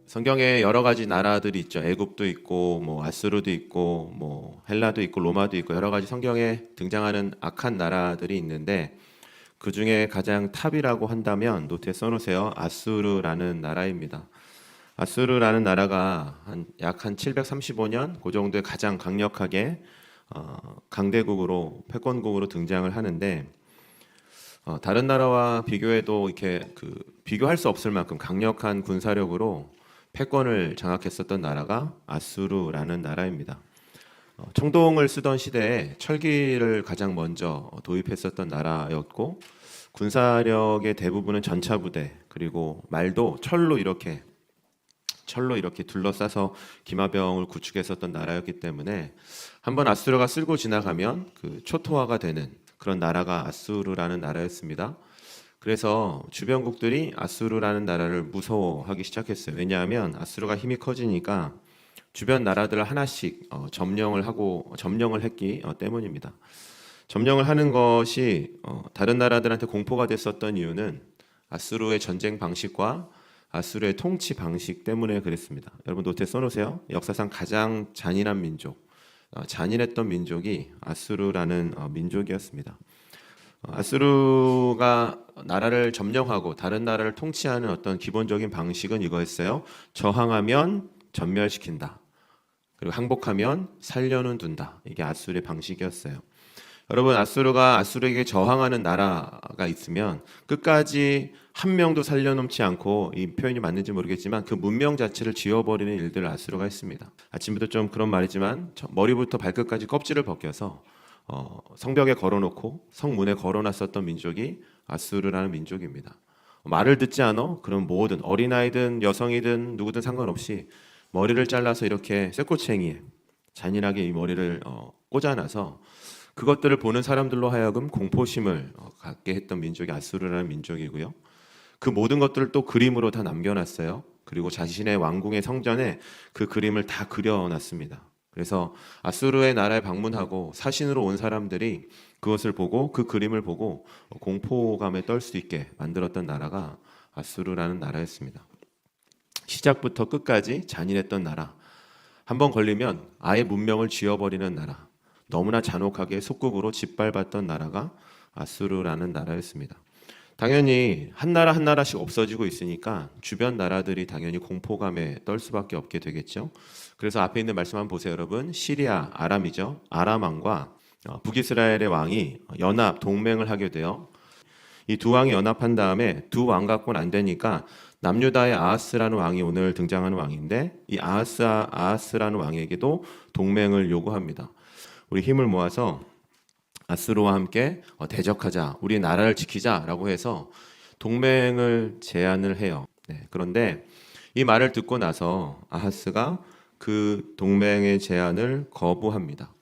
성경에 여러 가지 나라들이 있죠. 애굽도 있고 뭐 아수르도 있고 뭐 헬라도 있고 로마도 있고 여러 가지 성경에 등장하는 악한 나라들이 있는데 그 중에 가장 탑이라고 한다면 노트에 써놓으세요. 아수르라는 나라입니다. 아수르라는 나라가 약 한 735년 그 정도에 가장 강력하게 강대국으로 패권국으로 등장을 하는데 다른 나라와 비교해도 이렇게 비교할 수 없을 만큼 강력한 군사력으로 패권을 장악했었던 나라가 아수르라는 나라입니다. 청동을 쓰던 시대에 철기를 가장 먼저 도입했었던 나라였고 군사력의 대부분은 전차부대 그리고 말도 철로 이렇게 둘러싸서 기마병을 구축했었던 나라였기 때문에 한번 아수르가 쓸고 지나가면 초토화가 되는 그런 나라가 아수르라는 나라였습니다. 그래서 주변국들이 아수르라는 나라를 무서워하기 시작했어요. 왜냐하면 아수르가 힘이 커지니까 주변 나라들을 하나씩 점령을 했기 때문입니다. 점령을 하는 것이 다른 나라들한테 공포가 됐었던 이유는 아수르의 전쟁 방식과 아수르의 통치 방식 때문에 그랬습니다. 여러분 노트에 써놓으세요. 역사상 가장 잔인한 민족, 잔인했던 민족이 아수르라는 민족이었습니다. 아수르가 나라를 점령하고 다른 나라를 통치하는 어떤 기본적인 방식은 이거였어요. 저항하면 전멸시킨다. 그리고 항복하면 살려는 둔다. 이게 아수르의 방식이었어요. 여러분 아수르가 아수르에게 저항하는 나라가 있으면 끝까지 한 명도 살려놓지 않고 이 표현이 맞는지 모르겠지만 그 문명 자체를 지워버리는 일들을 아수르가 했습니다. 아침부터 좀 그런 말이지만 머리부터 발끝까지 껍질을 벗겨서 성벽에 걸어놓고 성문에 걸어놨었던 민족이 아수르라는 민족입니다. 말을 듣지 않아? 그럼 뭐든 어린아이든 여성이든 누구든 상관없이 머리를 잘라서 이렇게 쇠꼬챙이에 잔인하게 이 머리를 꽂아놔서 그것들을 보는 사람들로 하여금 공포심을 갖게 했던 민족이 아수르라는 민족이고요. 그 모든 것들을 또 그림으로 다 남겨놨어요. 그리고 자신의 왕궁의 성전에 그 그림을 다 그려놨습니다. 그래서 아수르의 나라에 방문하고 사신으로 온 사람들이 그것을 보고 그 그림을 보고 공포감에 떨 수 있게 만들었던 나라가 아수르라는 나라였습니다. 시작부터 끝까지 잔인했던 나라, 한번 걸리면 아예 문명을 지워버리는 나라, 너무나 잔혹하게 속국으로 짓밟았던 나라가 아수르라는 나라였습니다. 당연히 한 나라 한 나라씩 없어지고 있으니까 주변 나라들이 당연히 공포감에 떨 수밖에 없게 되겠죠. 그래서 앞에 있는 말씀 한번 보세요, 여러분. 시리아, 아람이죠. 아람 왕과 북이스라엘의 왕이 연합 동맹을 하게 돼요. 이 두 왕이 연합한 다음에 두 왕 갖고는 안 되니까 남유다의 아하스라는 왕이 오늘 등장하는 왕인데 이 아하스라는 왕에게도 동맹을 요구합니다. 우리 힘을 모아서 아수르와 함께 대적하자, 우리 나라를 지키자라고 해서 동맹을 제안을 해요. 그런데 이 말을 듣고 나서 아하스가 그 동맹의 제안을 거부합니다.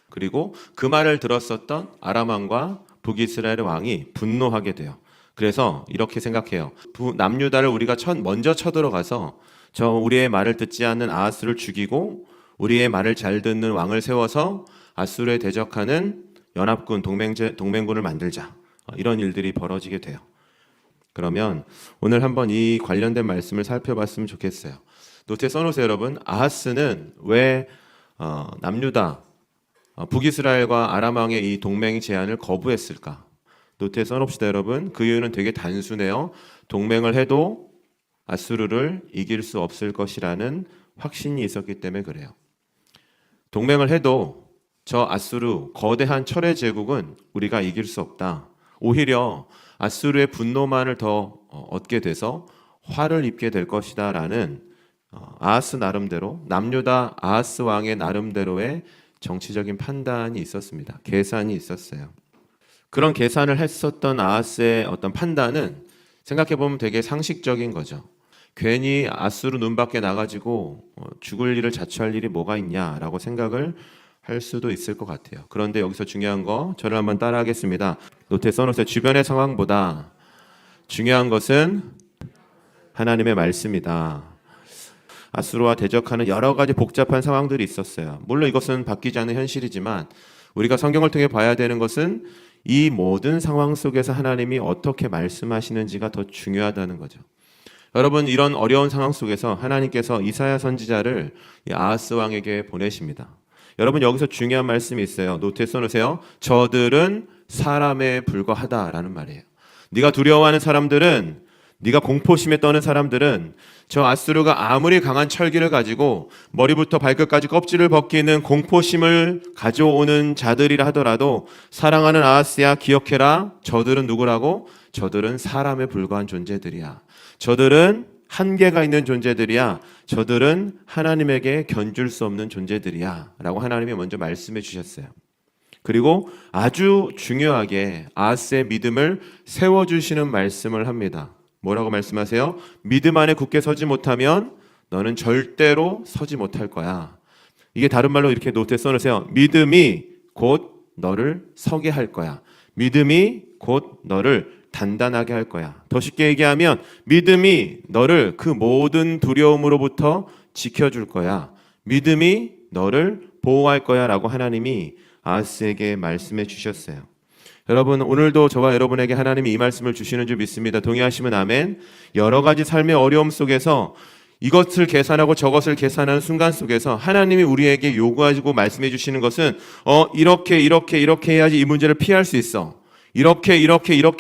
그리고 그 말을 들었었던 아람 왕과 북이스라엘 왕이 분노하게 돼요. 그래서 이렇게 생각해요. 남유다를 우리가 먼저 쳐들어가서 우리의 말을 듣지 않는 아하스를 죽이고 우리의 말을 잘 듣는 왕을 세워서 아수르에 대적하는 연합군 동맹군을 만들자. 이런 일들이 벌어지게 돼요. 그러면 오늘 한번 이 관련된 말씀을 살펴봤으면 좋겠어요. 노트에 써놓으세요, 여러분. 아하스는 왜 남유다, 북이스라엘과 아람 왕의 이 동맹 제안을 거부했을까? 노트에 써놓읍시다, 여러분. 그 이유는 되게 단순해요. 동맹을 해도 아수르를 이길 수 없을 것이라는 확신이 있었기 때문에 그래요. 동맹을 해도 저 아수르 거대한 철의 제국은 우리가 이길 수 없다. 오히려 아수르의 분노만을 더 얻게 돼서 화를 입게 될 것이다 라는 아하스 나름대로 남유다 아하스 왕의 나름대로의 정치적인 판단이 있었습니다. 계산이 있었어요. 그런 계산을 했었던 아하스의 어떤 판단은 생각해보면 되게 상식적인 거죠. 괜히 아수르 눈 밖에 나가지고 죽을 일을 자초할 일이 뭐가 있냐라고 생각을 할 수도 있을 것 같아요. 그런데 여기서 중요한 거 저를 한번 따라하겠습니다. 노트에 써놓으세요. 주변의 상황보다 중요한 것은 하나님의 말씀이다. 아수르와 대적하는 여러 가지 복잡한 상황들이 있었어요. 물론 이것은 바뀌지 않는 현실이지만 우리가 성경을 통해 봐야 되는 것은 이 모든 상황 속에서 하나님이 어떻게 말씀하시는지가 더 중요하다는 거죠. 여러분, 이런 어려운 상황 속에서 하나님께서 이사야 선지자를 이 아하스 왕에게 보내십니다. 여러분, 여기서 중요한 말씀이 있어요. 노트에 써놓으세요. 저들은 사람에 불과하다라는 말이에요. 네가 두려워하는 사람들은, 네가 공포심에 떠는 사람들은 저 아수르가 아무리 강한 철기를 가지고 머리부터 발끝까지 껍질을 벗기는 공포심을 가져오는 자들이라 하더라도, 사랑하는 아하스야, 기억해라. 저들은 누구라고? 저들은 사람에 불과한 존재들이야. 저들은 한계가 있는 존재들이야. 저들은 하나님에게 견줄 수 없는 존재들이야 라고 하나님이 먼저 말씀해 주셨어요. 그리고 아주 중요하게 아하스의 믿음을 세워주시는 말씀을 합니다. 뭐라고 말씀하세요? 믿음 안에 굳게 서지 못하면 너는 절대로 서지 못할 거야. 이게 다른 말로 이렇게 노트에 써놓으세요. 믿음이 곧 너를 서게 할 거야. 믿음이 곧 너를 단단하게 할 거야. 더 쉽게 얘기하면 믿음이 너를 그 모든 두려움으로부터 지켜줄 거야. 믿음이 너를 보호할 거야 라고 하나님이 아하스에게 말씀해 주셨어요. 여러분, 오늘도 저와 여러분에게 하나님이 이 말씀을 주시는 줄 믿습니다. 동의하시면 아멘. 여러 가지 삶의 어려움 속에서 이것을 계산하고 저것을 계산하는 순간 속에서 하나님이 우리에게 요구하시고 말씀해 주시는 것은 이렇게 해야지 이 문제를 피할 수 있어. 이렇게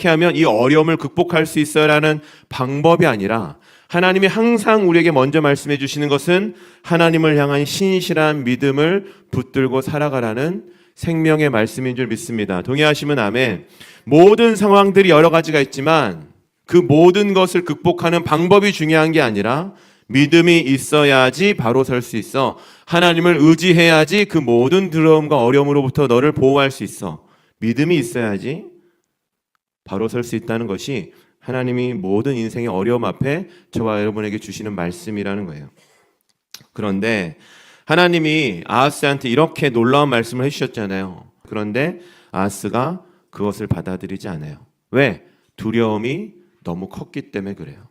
하면 이 어려움을 극복할 수 있어요 라는 방법이 아니라, 하나님이 항상 우리에게 먼저 말씀해 주시는 것은 하나님을 향한 신실한 믿음을 붙들고 살아가라는 생명의 말씀인 줄 믿습니다. 동의하시면 아멘. 모든 상황들이 여러 가지가 있지만 그 모든 것을 극복하는 방법이 중요한 게 아니라, 믿음이 있어야지 바로 설 수 있어. 하나님을 의지해야지 그 모든 두려움과 어려움으로부터 너를 보호할 수 있어. 믿음이 있어야지 바로 설 수 있다는 것이 하나님이 모든 인생의 어려움 앞에 저와 여러분에게 주시는 말씀이라는 거예요. 그런데 하나님이 아하스한테 이렇게 놀라운 말씀을 해주셨잖아요. 그런데 아하스가 그것을 받아들이지 않아요. 왜? 두려움이 너무 컸기 때문에 그래요.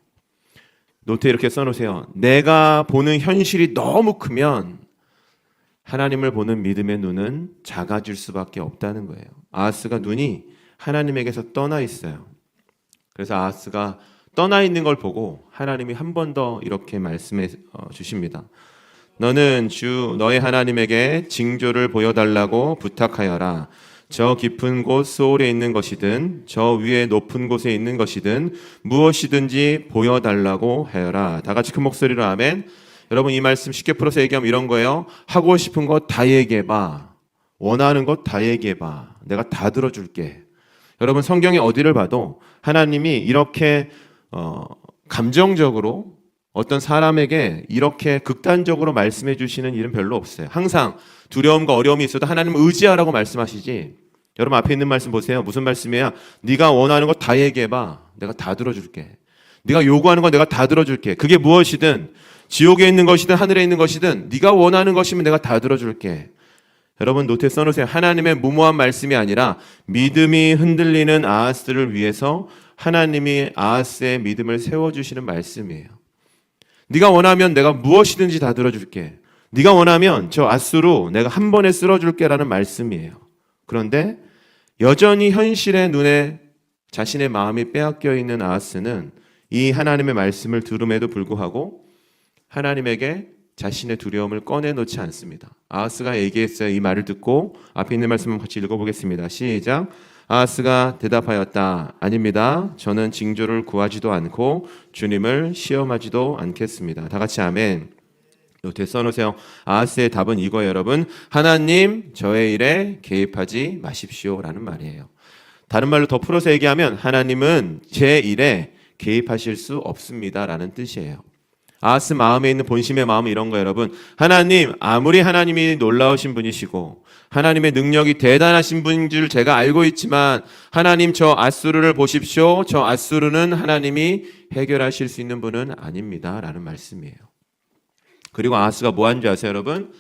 노트에 이렇게 써놓으세요. 내가 보는 현실이 너무 크면 하나님을 보는 믿음의 눈은 작아질 수밖에 없다는 거예요. 아하스가 눈이 하나님에게서 떠나 있어요. 그래서 아하스가 떠나 있는 걸 보고 하나님이 한 번 더 이렇게 말씀해 주십니다. 너는 주 너의 하나님에게 징조를 보여달라고 부탁하여라. 저 깊은 곳 소홀에 있는 것이든 저 위에 높은 곳에 있는 것이든 무엇이든지 보여달라고 하여라. 다 같이 큰 목소리로 아멘. 여러분, 이 말씀 쉽게 풀어서 얘기하면 이런 거예요. 하고 싶은 것 다 얘기해봐. 원하는 것 다 얘기해봐. 내가 다 들어줄게. 여러분, 성경의 어디를 봐도 하나님이 이렇게 감정적으로 어떤 사람에게 이렇게 극단적으로 말씀해 주시는 일은 별로 없어요. 항상 두려움과 어려움이 있어도 하나님을 의지하라고 말씀하시지. 여러분, 앞에 있는 말씀 보세요. 무슨 말씀이에요? 네가 원하는 거 다 얘기해봐. 내가 다 들어줄게. 네가 요구하는 거 내가 다 들어줄게. 그게 무엇이든, 지옥에 있는 것이든 하늘에 있는 것이든 네가 원하는 것이면 내가 다 들어줄게. 여러분, 노트에 써놓으세요. 하나님의 무모한 말씀이 아니라 믿음이 흔들리는 아하스를 위해서 하나님이 아하스의 믿음을 세워주시는 말씀이에요. 네가 원하면 내가 무엇이든지 다 들어줄게. 네가 원하면 저 아수르 내가 한 번에 쓸어줄게 라는 말씀이에요. 그런데 여전히 현실의 눈에 자신의 마음이 빼앗겨 있는 아하스는 이 하나님의 말씀을 들음에도 불구하고 하나님에게 자신의 두려움을 꺼내놓지 않습니다. 아하스가 얘기했어요. 이 말을 듣고 앞에 있는 말씀을 같이 읽어보겠습니다. 시작. 아하스가 대답하였다. 아닙니다. 저는 징조를 구하지도 않고 주님을 시험하지도 않겠습니다. 다 같이 아멘. 노트에 써놓으세요. 아하스의 답은 이거예요, 여러분. 하나님, 저의 일에 개입하지 마십시오 라는 말이에요. 다른 말로 더 풀어서 얘기하면 하나님은 제 일에 개입하실 수 없습니다 라는 뜻이에요. 아하스 마음에 있는 본심의 마음은 이런 거예요, 여러분. 하나님, 아무리 하나님이 놀라우신 분이시고 하나님의 능력이 대단하신 분인 줄 제가 알고 있지만 하나님, 저 아수르를 보십시오. 저 아수르는 하나님이 해결하실 수 있는 분은 아닙니다 라는 말씀이에요. 그리고 아하스가 뭐 한 줄 아세요, 여러분?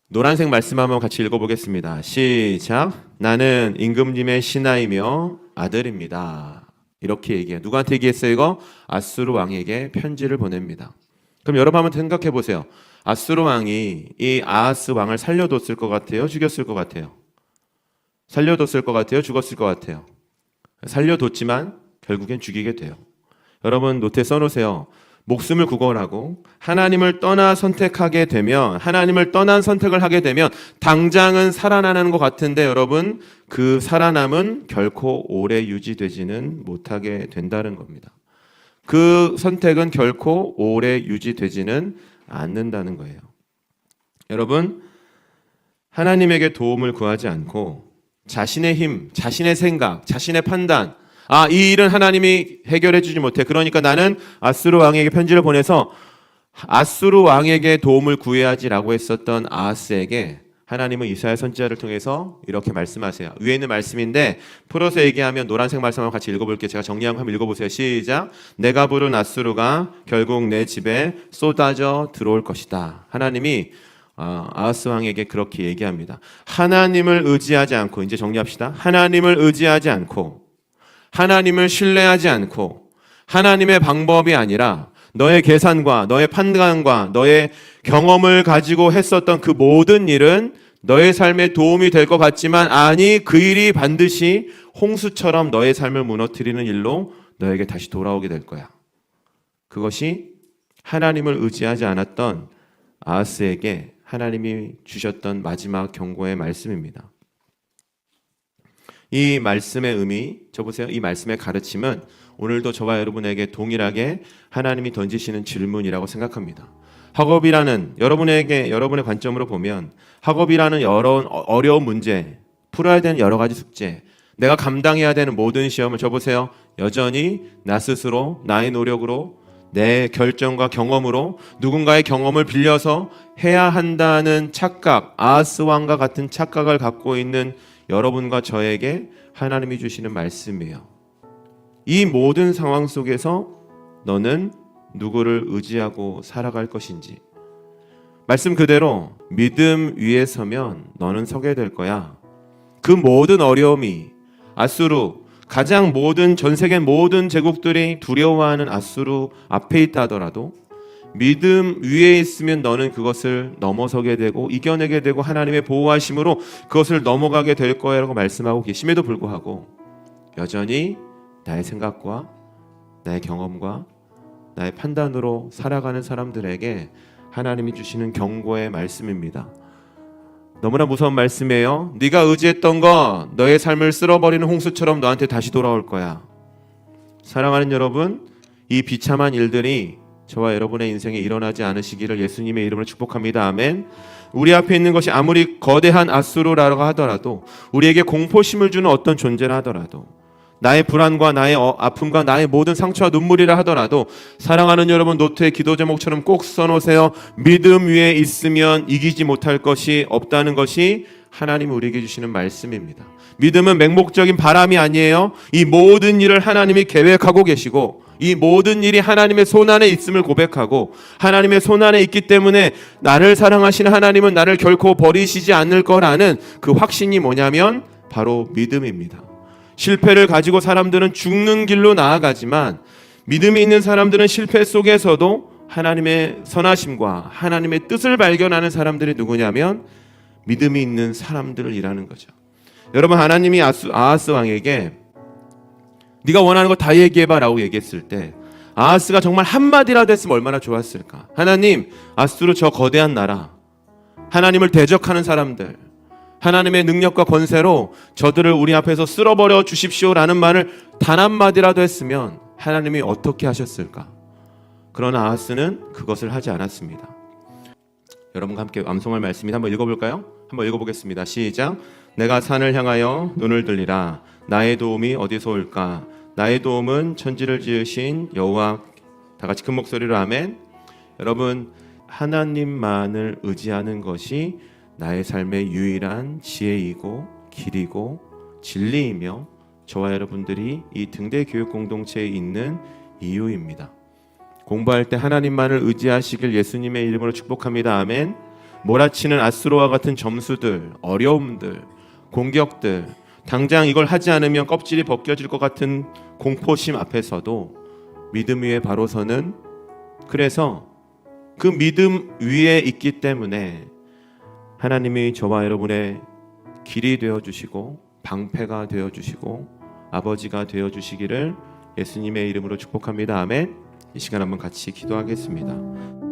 노란색 말씀 한번 같이 읽어보겠습니다. 시작. 나는 임금님의 신하이며 아들입니다. 이렇게 얘기해요. 누구한테 얘기했어요, 이거? 아수르 왕에게 편지를 보냅니다. 그럼 여러분 한번 생각해 보세요. 아수르 왕이 이 아하스 왕을 살려뒀을 것 같아요? 죽였을 것 같아요? 살려뒀을 것 같아요? 죽었을 것 같아요? 살려뒀지만 결국엔 죽이게 돼요. 여러분 노트에 써놓으세요. 목숨을 구걸하고 하나님을 떠나 선택하게 되면, 하나님을 떠난 선택을 하게 되면 당장은 살아나는 것 같은데 여러분, 그 살아남은 결코 오래 유지되지는 못하게 된다는 겁니다. 그 선택은 결코 오래 유지되지는 않는다는 거예요. 여러분, 하나님에게 도움을 구하지 않고 자신의 힘, 자신의 생각, 자신의 판단, 이 일은 하나님이 해결해 주지 못해, 그러니까 나는 아수르 왕에게 편지를 보내서 아수르 왕에게 도움을 구해야지라고 했었던 아하스에게 하나님은 이사야 선지자를 통해서 이렇게 말씀하세요. 위에 있는 말씀인데 풀어서 얘기하면 노란색 말씀을 같이 읽어볼게요. 제가 정리한 거 한번 읽어보세요. 시작. 내가 부른 아수르가 결국 내 집에 쏟아져 들어올 것이다. 하나님이 아하스 왕에게 그렇게 얘기합니다. 하나님을 의지하지 않고, 이제 정리합시다. 하나님을 의지하지 않고, 하나님을 신뢰하지 않고, 하나님의 방법이 아니라 너의 계산과 너의 판단과 너의 경험을 가지고 했었던 그 모든 일은 너의 삶에 도움이 될 것 같지만, 아니, 그 일이 반드시 홍수처럼 너의 삶을 무너뜨리는 일로 너에게 다시 돌아오게 될 거야. 그것이 하나님을 의지하지 않았던 아하스에게 하나님이 주셨던 마지막 경고의 말씀입니다. 이 말씀의 의미, 보세요. 이 말씀의 가르침은 오늘도 저와 여러분에게 동일하게 하나님이 던지시는 질문이라고 생각합니다. 학업이라는, 여러분의 관점으로 보면 학업이라는 어려운 문제, 풀어야 되는 여러 가지 숙제, 내가 감당해야 되는 모든 시험을 보세요. 여전히 나 스스로, 나의 노력으로, 내 결정과 경험으로 누군가의 경험을 빌려서 해야 한다는 착각, 아하스 왕과 같은 착각을 갖고 있는 여러분과 저에게 하나님이 주시는 말씀이에요. 이 모든 상황 속에서 너는 누구를 의지하고 살아갈 것인지, 말씀 그대로 믿음 위에 서면 너는 서게 될 거야. 그 모든 어려움이, 아수르, 가장 전 세계 모든 제국들이 두려워하는 아수르 앞에 있다 하더라도 믿음 위에 있으면 너는 그것을 넘어서게 되고 이겨내게 되고 하나님의 보호하심으로 그것을 넘어가게 될 거야라고 말씀하고 계심에도 불구하고 여전히 나의 생각과 나의 경험과 나의 판단으로 살아가는 사람들에게 하나님이 주시는 경고의 말씀입니다. 너무나 무서운 말씀이에요. 네가 의지했던 거 너의 삶을 쓸어버리는 홍수처럼 너한테 다시 돌아올 거야. 사랑하는 여러분, 이 비참한 일들이 저와 여러분의 인생에 일어나지 않으시기를 예수님의 이름으로 축복합니다. 아멘. 우리 앞에 있는 것이 아무리 거대한 아수르라고 하더라도, 우리에게 공포심을 주는 어떤 존재라 하더라도, 나의 불안과 나의 아픔과 나의 모든 상처와 눈물이라 하더라도, 사랑하는 여러분, 노트에 기도 제목처럼 꼭 써놓으세요. 믿음 위에 있으면 이기지 못할 것이 없다는 것이 하나님이 우리에게 주시는 말씀입니다. 믿음은 맹목적인 바람이 아니에요. 이 모든 일을 하나님이 계획하고 계시고, 이 모든 일이 하나님의 손안에 있음을 고백하고, 하나님의 손안에 있기 때문에 나를 사랑하시는 하나님은 나를 결코 버리시지 않을 거라는 그 확신이 뭐냐면 바로 믿음입니다. 실패를 가지고 사람들은 죽는 길로 나아가지만, 믿음이 있는 사람들은 실패 속에서도 하나님의 선하심과 하나님의 뜻을 발견하는 사람들이 누구냐면 믿음이 있는 사람들이라는 거죠. 여러분, 하나님이 아하스 왕에게 네가 원하는 거 다 얘기해봐 라고 얘기했을 때 아하스가 정말 한마디라도 했으면 얼마나 좋았을까. 하나님, 아수르 저 거대한 나라, 하나님을 대적하는 사람들, 하나님의 능력과 권세로 저들을 우리 앞에서 쓸어버려 주십시오라는 말을 단 한마디라도 했으면 하나님이 어떻게 하셨을까. 그러나 아하스는 그것을 하지 않았습니다. 여러분과 함께 암송할 말씀입니다. 한번 읽어볼까요? 한번 읽어보겠습니다. 시작. 내가 산을 향하여 눈을 들리라. 나의 도움이 어디서 올까? 나의 도움은 천지를 지으신 여호와. 다 같이 큰 목소리로 아멘. 여러분, 하나님만을 의지하는 것이 나의 삶의 유일한 지혜이고 길이고 진리이며 저와 여러분들이 이 등대 교육 공동체에 있는 이유입니다. 공부할 때 하나님만을 의지하시길 예수님의 이름으로 축복합니다. 아멘. 몰아치는 아수르와 같은 점수들, 어려움들, 공격들, 당장 이걸 하지 않으면 껍질이 벗겨질 것 같은 공포심 앞에서도 믿음 위에 바로 서는, 그래서 그 믿음 위에 있기 때문에 하나님이 저와 여러분의 길이 되어주시고 방패가 되어주시고 아버지가 되어주시기를 예수님의 이름으로 축복합니다. 아멘. 이 시간 한번 같이 기도하겠습니다.